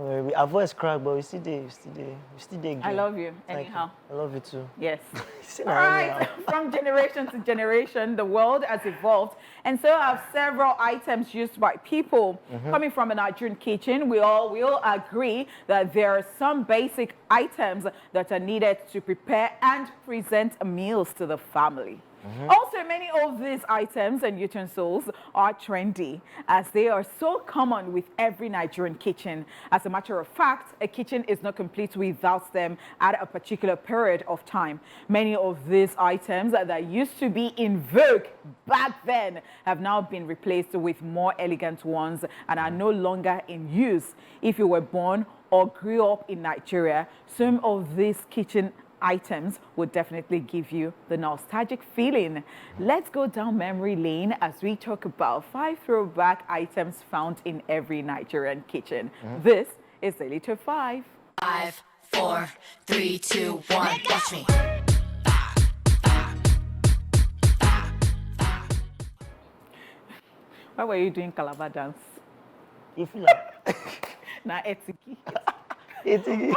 We avoid crack, but we still there. We still there. I love you, anyhow. I love you too. Yes. All right. From generation to generation, the world has evolved, and so have several items used by people. Coming from a Nigerian kitchen, we all will agree that there are some basic items that are needed to prepare and present meals to the family. Also, many of these items and utensils are trendy, as they are so common with every Nigerian kitchen. As a matter of fact, a kitchen is not complete without them at a particular period of time. Many of these items that used to be in vogue back then have now been replaced with more elegant ones and are no longer in use. If you were born or grew up in Nigeria, some of these kitchen items would definitely give you the nostalgic feeling. Let's go down memory lane as we talk about 5 throwback items found in every Nigerian kitchen. This is Daily Top 5. 5, 4, 3, 2, 1, watch me. Why were you doing Calabar dance? You feel like Na etiki. eating.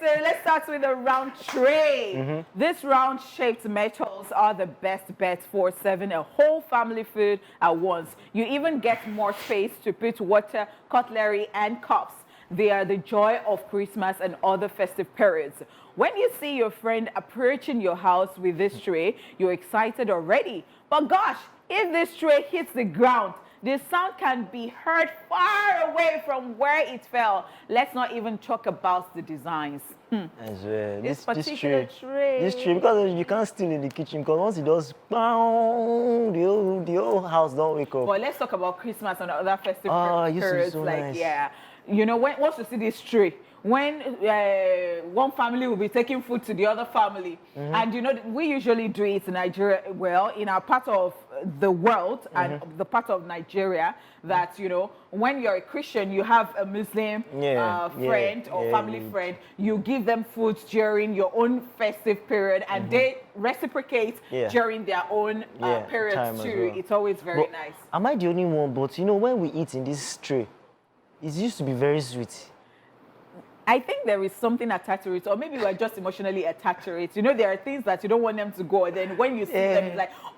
So let's start with a round tray. These round-shaped metals are the best bet for serving a whole family food at once. You even get more space to put water, cutlery, and cups. They are the joy of Christmas and other festive periods. When you see your friend approaching your house with this tray, you're excited already. But gosh, if this tray hits the ground, the sound can be heard far away from where it fell. Let's not even talk about the designs. As well. This particular tray. This tray, because you can't steal in the kitchen, because once it does, the whole house don't wake up. But let's talk about Christmas and other festive it used to be periods. so Like, nice. yeah, you know, once you see this tray, when one family will be taking food to the other family, and you know, we usually do it in Nigeria, well, in our part of the world and the part of Nigeria, that, you know, when you're a Christian, you have a Muslim friend or family friend, you give them food during your own festive period, and they reciprocate during their own periods too. Well. It's always very nice. Am I the only one? But you know, when we eat in this tray, it used to be very sweet. I think there is something attached to it, or maybe we're just emotionally attached to it. You know, there are things that you don't want them to go, and then when you see them, it's like, oh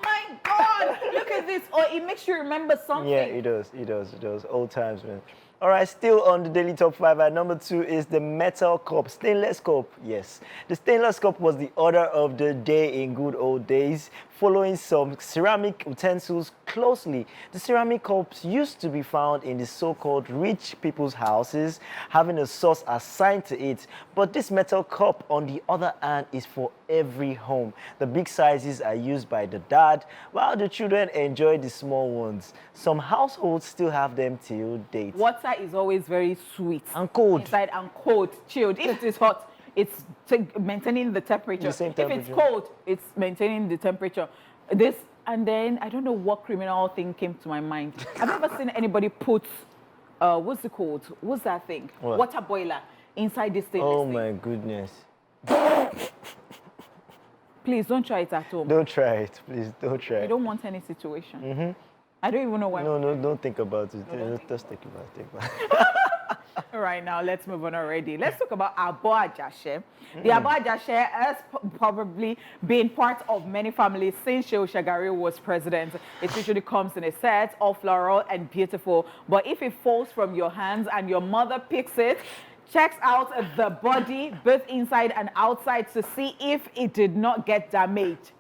my God, look at this. Or it makes you remember something. Yeah, it does. Old times, man. All right, still on the Daily Top 5, at number 2 is the metal cup, stainless cup. Yes, the stainless cup was the order of the day in good old days, following some ceramic utensils closely. The ceramic cups used to be found in the so-called rich people's houses, having a sauce assigned to it. But this metal cup, on the other hand, is for every home. The big sizes are used by the dad, while the children enjoy the small ones. Some households still have them till date. Water is always very sweet. And cold. Inside and cold, chilled. If it is hot, it's maintaining the temperature. The same temperature. If it's cold, it's maintaining the temperature. This, and then I don't know what criminal thing came to my mind. I've never seen anybody put, what's it called? What's that thing? What? Water boiler inside this stainless Oh thing. my goodness. Please don't try it at home. Don't try it, please. Don't try You it. don't want any situation. I don't even know why. No, don't think about it. Just think about it. All right, now let's move on already. Let's talk about Abo Ajashe. The Abo Ajashe has probably been part of many families since Shehu Shagari was president. It usually comes in a set, all floral and beautiful. But if it falls from your hands and your mother picks it, checks out the body, both inside and outside, to see if it did not get damaged.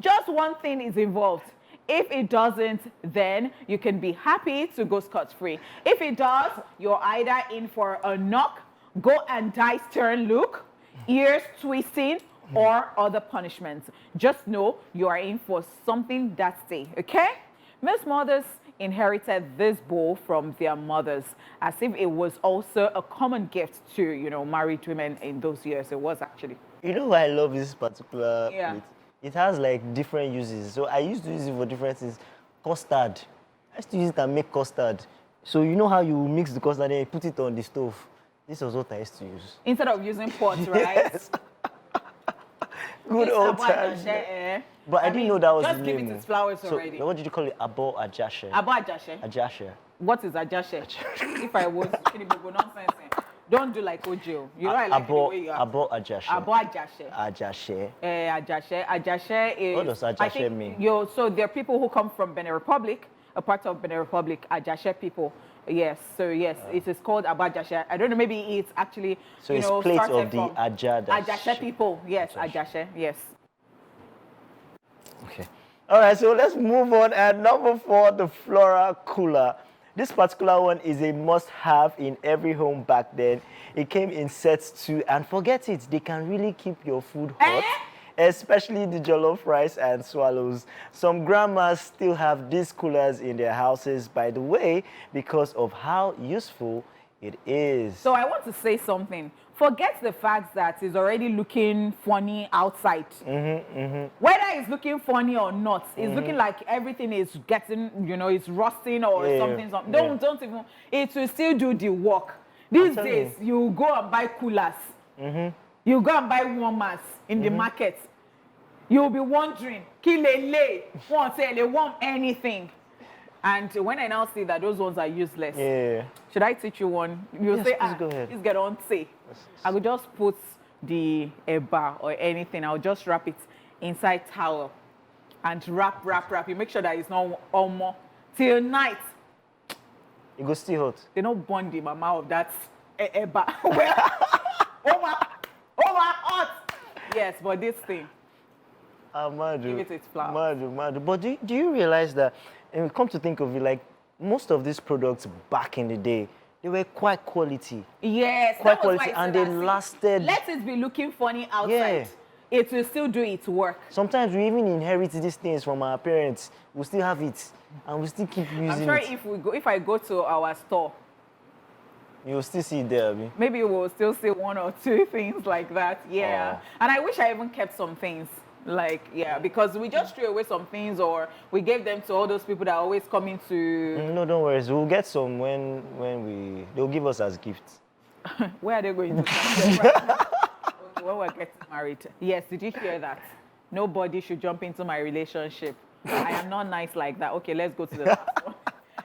Just one thing is involved. If it doesn't, then you can be happy to go scot-free. If it does, you're either in for a knock, go and die stern look, ears twisting, or other punishments. Just know you are in for something that day, okay? Most mothers inherited this bowl from their mothers, as if it was also a common gift to, you know, married women in those years. It was actually. You know why I love this particular plate? Yeah. It has like different uses. So I used to use it for different things. Custard. I used to use it and make custard. So you know how you mix the custard and you put it on the stove? This was what I used to use. Instead of using pots, right? Yes. Good This old abo times. ajashe, But I didn't know that was just the give name. it its flowers So already. what did you call it? Abo ajashe. Abo ajashe. Ajashe. What is ajashe? If I was nonsense, don't do like Ojo. You know I like the way you are. Abo ajashe. Abo ajashe. Ajashe. Ajashe is. What does I ajashe think mean? So there are people who come from Benin Republic, a part of Benin Republic, ajashe people. Yes, so yes, it is called Abo ajashe. I don't know, maybe it's actually So it's plate started of the from aja. ajashe people. Yes, Ajashe. ajashe. Yes. Okay. All right, so let's move on. At number 4, the Flora Cooler. This particular one is a must-have in every home back then. It came in sets too, and forget it, they can really keep your food hot, especially the jollof rice and swallows. Some grandmas still have these coolers in their houses, by the way, because of how useful it is. So I want to say something. Forget the fact that it's already looking funny outside. Whether it's looking funny or not, it's looking like everything is getting, it's rusting or something. Don't even. It will still do the work. These days, you go and buy coolers. You go and buy warmers in the market. You'll be wondering, kilele, won't anything. And when I now see that those ones are useless, should I teach you one? You'll say, please go ahead. Please get on say. I will just put the eba or anything. I'll just wrap it inside towel and wrap. You make sure that it's not almost till night. It goes still hot. They don't burn the mama of that eba. over hot. Yes, but this thing. Give it its flowers. Madu. But do you realize that, and come to think of it, like most of these products back in the day, they were quite quality. Yes, Quite that was quality, why I and said they that. See, lasted. let it be looking funny outside. Yeah. It will still do its work. Sometimes we even inherit these things from our parents. We still have it, and we still keep using I'm sure it. if I go to our store, You'll still see it there, Abi. maybe we'll still see 1 or 2 things like that. Yeah. Oh. And I wish I even kept some things. Because we just threw away some things, or we gave them to all those people that are always coming to. No, don't worry. We'll get some when they'll give us as gifts. Where are they going to? Okay, when we're getting married. Yes, did you hear that? Nobody should jump into my relationship. I am not nice like that. Okay, let's go to the last one.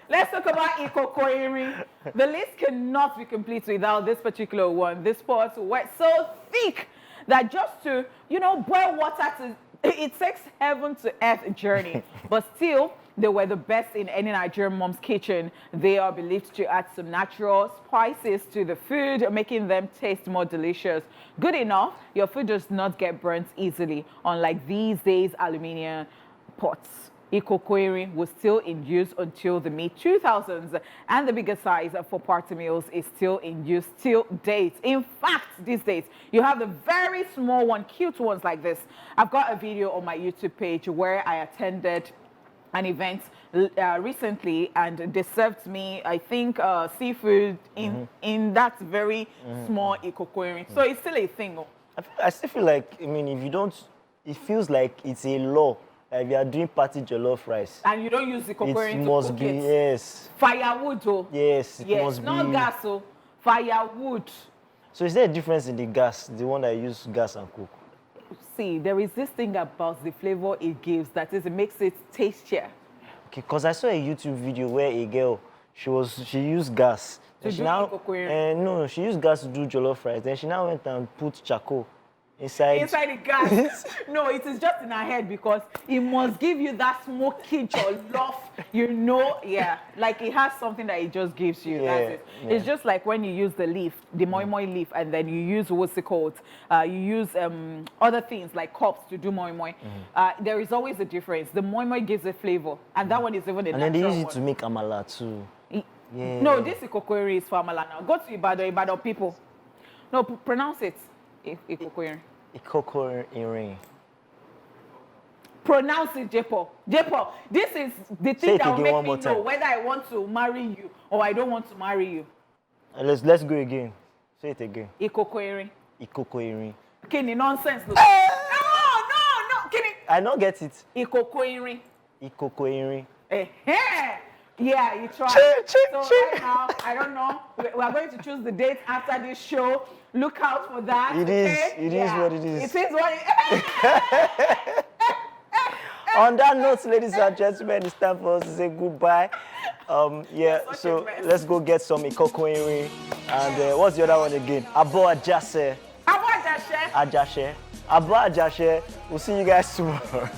Let's talk about ikokoiri. The list cannot be complete without this particular one. This pot wet so thick that just to, boil water it takes heaven to earth journey. But still, they were the best in any Nigerian mom's kitchen. They are believed to add some natural spices to the food, making them taste more delicious. Good enough, your food does not get burnt easily, unlike these days aluminium pots. Ikokoiri was still in use until the mid-2000s, and the bigger size for party meals is still in use till date. In fact, these days, you have the very small one, cute ones like this. I've got a video on my YouTube page where I attended an event recently, and they served me, I think, seafood in that very small ikokoiri. So it's still a thing. I still feel like, if you don't, it feels like it's a law. If you are doing party jollof rice, and you don't use the ikokoiri it to must cook be, it. yes. Firewood, oh. Yes, it Yes, must not be. gas, oh. Firewood. So is there a difference in the gas, the one that use gas and cook? See, there is this thing about the flavor it gives, that is, it makes it tastier. Okay, because I saw a YouTube video where a girl, she used gas. To And she do now, ikokoiri? no, she used gas to do jollof rice. Then she now went and put charcoal inside the gas. No, it is just in her head, because it must give you that smoky jollof, yeah. Like it has something that it just gives you. Yeah, That's it. yeah. It's just like when you use the leaf, the moi moi leaf, and then you use, what's it called? You use other things like cups to do moi moi. There is always a difference. The moi moi gives a flavor, and that one is even a And then natural they use it one. to make amala too. Yeah. No, this ikokoiri is for amala now. Go to Ibadan people. No, pronounce it. Ikokoiri. Ikokoiri. Pronounce it, Jepo. Jepo, this is the Say thing it that will again make one me more know time. whether I want to marry you or I don't want to marry you. Let's go again. Say it again. Ikokoiri. Ikokoiri. Kini nonsense. No. No. Kini. I don't get it. Ikokoiri. Ikokoiri. Eh. Yeah, you try. Check. Right now, I don't know. We are going to choose the date after this show. Look out for that. It is what it is. It is what it is. On that note, ladies and gentlemen, it's time for us to say goodbye. So let's go get some ikokoiri. And what's the other one again? Abo Ajase. Abo Ajase. Ajase. Abo Ajase. We'll see you guys tomorrow.